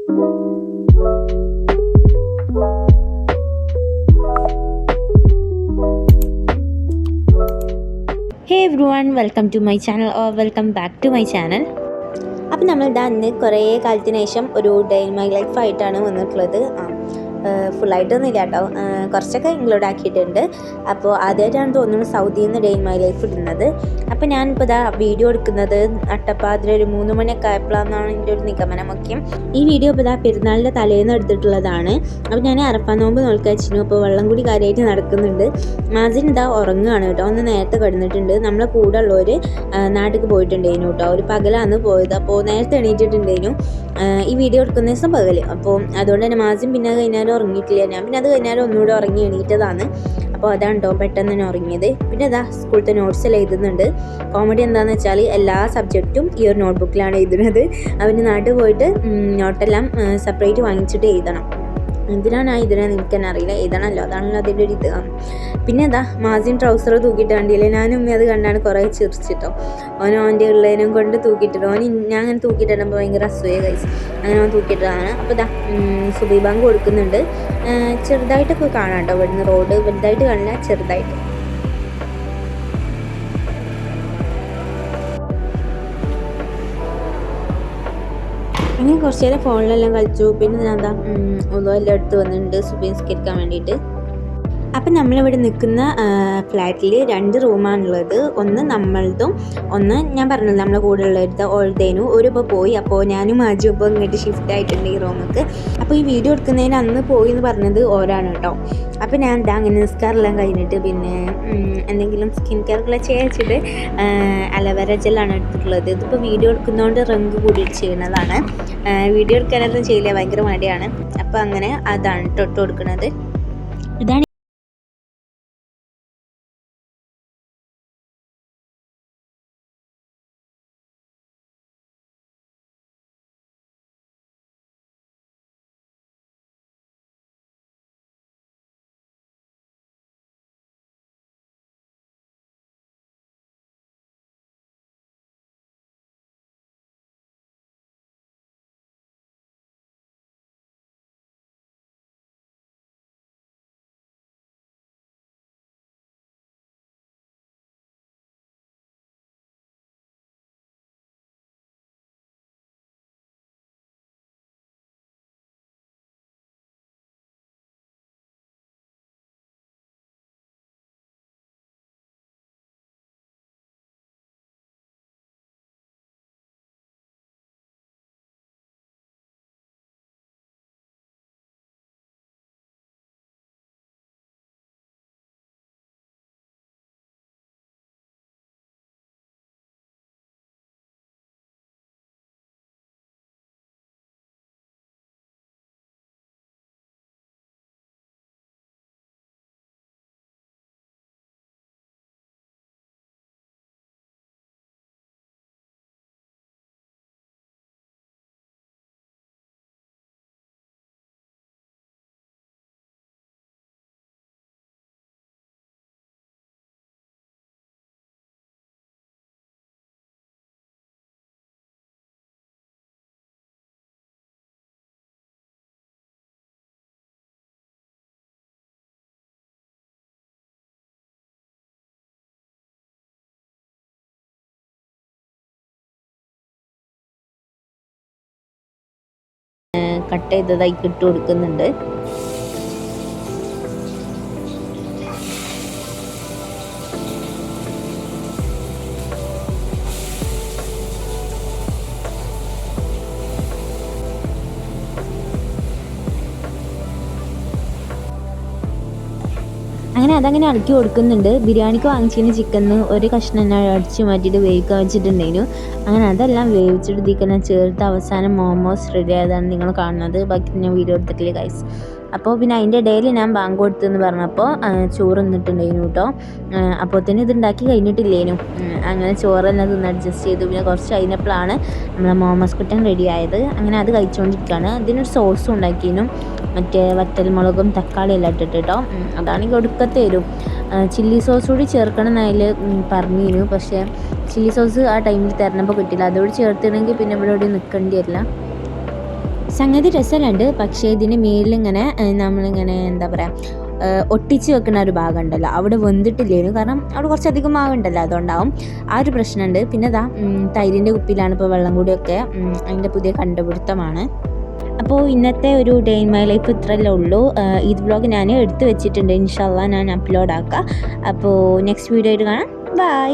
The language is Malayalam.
Hey everyone, welcome to my channel or welcome back to my channel. അപ്പം നമ്മളിതാ ഇന്ന് കുറേ കാലത്തിന് ശേഷം ഒരു ഡേ ഇൻ മൈ ലൈഫ് ആയിട്ടാണ് വന്നിട്ടുള്ളത്. ഫുള്ളായിട്ടൊന്നും ഇല്ല കേട്ടോ, കുറച്ചൊക്കെ ഇൻക്ലൂഡ് ആക്കിയിട്ടുണ്ട്. അപ്പോൾ ആദ്യമായിട്ടാണ് തോന്നുന്നു സൗദിയിൽ നിന്ന് ഡേ ഇൻ മൈ ലൈഫ് ഇടുന്നത്. അപ്പോൾ ഞാനിപ്പോൾ ഇതാ വീഡിയോ എടുക്കുന്നത് നട്ടപ്പാതിര ഒരു 3 മണിയൊക്കെ ആയപ്പോഴാണെന്നാണ് എൻ്റെ ഒരു നിഗമനമൊക്കെ. ഈ വീഡിയോ ഇപ്പോൾ ഇതാ പെരുന്നാളിൻ്റെ തലേന്ന് എടുത്തിട്ടുള്ളതാണ്. അപ്പോൾ ഞാൻ അറഫ നോമ്പ് നോൽക്കാച്ചിരുന്നു. അപ്പോൾ വെള്ളം കൂടി കാര്യമായിട്ട് നടക്കുന്നുണ്ട്. മാസിൻ ഇതാ ഉറങ്ങുകയാണ് കേട്ടോ, ഒന്ന് നേരത്തെ കിടന്നിട്ടുണ്ട്. നമ്മളെ കൂടെ ഉള്ളവർ നാട്ടിലേക്ക് പോയിട്ടുണ്ടായിരുന്നു കേട്ടോ, ഒരു പകലാണ് പോയത്. അപ്പോൾ നേരത്തെ എണീറ്റിട്ടുണ്ടായിരുന്നു. ഈ വീഡിയോ എടുക്കുന്ന ദിവസം പകൽ. അപ്പോൾ അതുകൊണ്ട് തന്നെ മാസിൻ പിന്നെ കഴിഞ്ഞാലും ഉറങ്ങിയിട്ടില്ല. ഞാൻ പിന്നെ അത് കഴിഞ്ഞാലും ഒന്നുകൂടെ ഉറങ്ങി എണീറ്റതാണ്. അപ്പോൾ അതാണ് കേട്ടോ പെട്ടെന്ന് തന്നെ ഉറങ്ങിയത്. പിന്നെ അതാ സ്കൂളത്തെ നോട്ട്സ് എല്ലാം എഴുതുന്നുണ്ട്. കോമഡി എന്താണെന്ന് വെച്ചാൽ എല്ലാ സബ്ജക്റ്റും ഈ ഒരു നോട്ട്ബുക്കിലാണ് എഴുതുന്നത്. അവന് നാട്ടിൽ പോയിട്ട് നോട്ടെല്ലാം സെപ്പറേറ്റ് വാങ്ങിച്ചിട്ട് എഴുതണം. എന്തിനാണ് ഇതിനെന്ന് എനിക്ക് തന്നെ അറിയില്ല, എഴുതണമല്ലോ, അതാണല്ലോ അതിൻ്റെ ഒരു ഇത്. പിന്നെ എന്താ മാസിൻ ട്രൗസർ തൂക്കിയിട്ട് കണ്ടില്ലേ, ഞാനും അത് കണ്ടാണ് കുറേ ചിരിച്ചിട്ടോ. ഓൻ്റെ ഉള്ളതിനും കൊണ്ട് തൂക്കിയിട്ടിട്ടോ. ഞാൻ അങ്ങനെ തൂക്കിയിട്ടിടുമ്പോൾ ഭയങ്കര അസൂയ കഴിച്ചു. അങ്ങനെ അവൻ തൂക്കിയിട്ടതാണ്. അപ്പോൾ ഇതാ സുബൈ ബാങ്ക് കൊടുക്കുന്നുണ്ട്. ചെറുതായിട്ടൊക്കെ കാണാം കേട്ടോ ഇവിടുന്ന് റോഡ്, വലുതായിട്ട് കാണില്ല, ചെറുതായിട്ട്. അങ്ങനെ കുറച്ച് നേരം ഫോണിലെല്ലാം കളിച്ചു. പിന്നെ ഞാൻ എന്താ ഒന്നും എടുത്ത് വന്നിട്ടുണ്ട് സുബൈ നിസ്കരിക്കാൻ വേണ്ടിയിട്ട്. അപ്പം നമ്മളിവിടെ നിൽക്കുന്ന ഫ്ലാറ്റിൽ 2 റൂമാണുള്ളത്. ഒന്ന് നമ്മളതും, ഒന്ന് ഞാൻ പറഞ്ഞത് നമ്മളെ കൂടെ ഉള്ളവരുടെ ഓൾദേനു. ഒരു ഇപ്പോൾ പോയി. അപ്പോൾ ഞാനും ആജു ഇപ്പോൾ ഇങ്ങോട്ട് ഷിഫ്റ്റ് ആയിട്ടുണ്ട് ഈ റൂമിലേക്ക്. അപ്പോൾ ഈ വീഡിയോ എടുക്കുന്നതിന് അന്ന് പോയി എന്ന് പറഞ്ഞത് ഓരാണ് കേട്ടോ. അപ്പോൾ ഞാൻ എന്താ അങ്ങനെ നിസ്കാരെല്ലാം കഴിഞ്ഞിട്ട് പിന്നെ എന്തെങ്കിലും സ്കിൻ കെയറെല്ലാം ചേച്ചിട്ട് അലവേര ജെല്ലാണ് എടുത്തിട്ടുള്ളത്. ഇതിപ്പോൾ വീഡിയോ എടുക്കുന്നതുകൊണ്ട് റങ്ക് കൂടിയിട്ട് ചെയ്യുന്നതാണ്. വീഡിയോ എടുക്കാനൊന്നും ചെയ്യില്ല, ഭയങ്കര മടിയാണ്. അപ്പോൾ അങ്ങനെ അതാണ് തൊട്ട് കൊടുക്കുന്നത്. ഇതാണ് കട്ട് ചെയ്തതായി ഇട്ട് കൊടുക്കുന്നുണ്ട്. അങ്ങനെ അതങ്ങനെ ഇളക്കി കൊടുക്കുന്നുണ്ട്. ബിരിയാണിക്ക് വാങ്ങിച്ചതിന് ചിക്കന് ഒരു കഷ്ണം അടിച്ച് മാറ്റിയിട്ട് വേവിക്കാൻ വെച്ചിട്ടുണ്ടായിരുന്നു. അങ്ങനെ അതെല്ലാം വേവിച്ചിട്ട് ഇതിൽ ചേർത്ത് അവസാനം മോമോസ് റെഡി ആയതാണ് നിങ്ങൾ കാണുന്നത്. ബാക്കി ഞാൻ വീഡിയോ എടുത്തിട്ടില്ല ഗൈസ്. അപ്പോൾ പിന്നെ അതിൻ്റെ ഇടയിൽ ഞാൻ ബാങ്ക് കൊടുത്തെന്ന് പറഞ്ഞപ്പോൾ ചോറ് തിന്നിട്ടുണ്ടായിരുന്നു കേട്ടോ. അപ്പോൾ തന്നെ ഇതുണ്ടാക്കി കഴിഞ്ഞിട്ടില്ലേനു. അങ്ങനെ ചോറെല്ലാം തിന്ന് അഡ്ജസ്റ്റ് ചെയ്തു. പിന്നെ കുറച്ച് കഴിഞ്ഞപ്പോഴാണ് നമ്മളെ മോമോസ് കുട്ടൻ റെഡി ആയത്. അങ്ങനെ അത് കഴിച്ചുകൊണ്ടിരിക്കുകയാണ്. ഇതിനൊരു സോസും ഉണ്ടാക്കിയിരുന്നു, മറ്റേ വറ്റൽമുളകും തക്കാളി എല്ലാം ഇട്ടിട്ട് കേട്ടോ. അതാണെങ്കിൽ ഒടുക്കത്തെ വരും. ചില്ലി സോസ് കൂടി ചേർക്കണം എന്നതിൽ പറഞ്ഞിരുന്നു. പക്ഷേ ചില്ലി സോസ് ആ ടൈമിൽ തരണപ്പോൾ കിട്ടില്ല. അതോട് ചേർത്തിണെങ്കിൽ പിന്നെ ഇവിടെ നിൽക്കേണ്ടി വരില്ല. സംഗതി രസമുണ്ട്. പക്ഷേ ഇതിന് മേലിങ്ങനെ നമ്മളിങ്ങനെ എന്താ പറയുക ഒട്ടിച്ച് വെക്കുന്ന ഒരു ഭാഗം ഉണ്ടല്ലോ, അവിടെ വെന്തിട്ടില്ലേനു. കാരണം അവിടെ കുറച്ചധികം മാവുണ്ടല്ലോ, അതുകൊണ്ടാവും ആ ഒരു പ്രശ്നമുണ്ട്. പിന്നെ ഇതാ തൈരിൻ്റെ കുപ്പിയിലാണ് ഇപ്പോൾ വെള്ളം കൂടിയൊക്കെ, അതിൻ്റെ പുതിയ കണ്ടുപിടുത്തമാണ്. അപ്പോൾ ഇന്നത്തെ ഒരു ഡേ ഇൻ മൈ ലൈഫ് ഇത്രയല്ലേ ഉള്ളൂ. ഈദ് വ്ളോഗ് ഞാൻ എടുത്ത് വെച്ചിട്ടുണ്ട്, ഇൻഷാ അള്ളാ ഞാൻ അപ്ലോഡ് ആക്കാം. അപ്പോൾ നെക്സ്റ്റ് വീഡിയോ ആയിട്ട് കാണാം. ബൈ.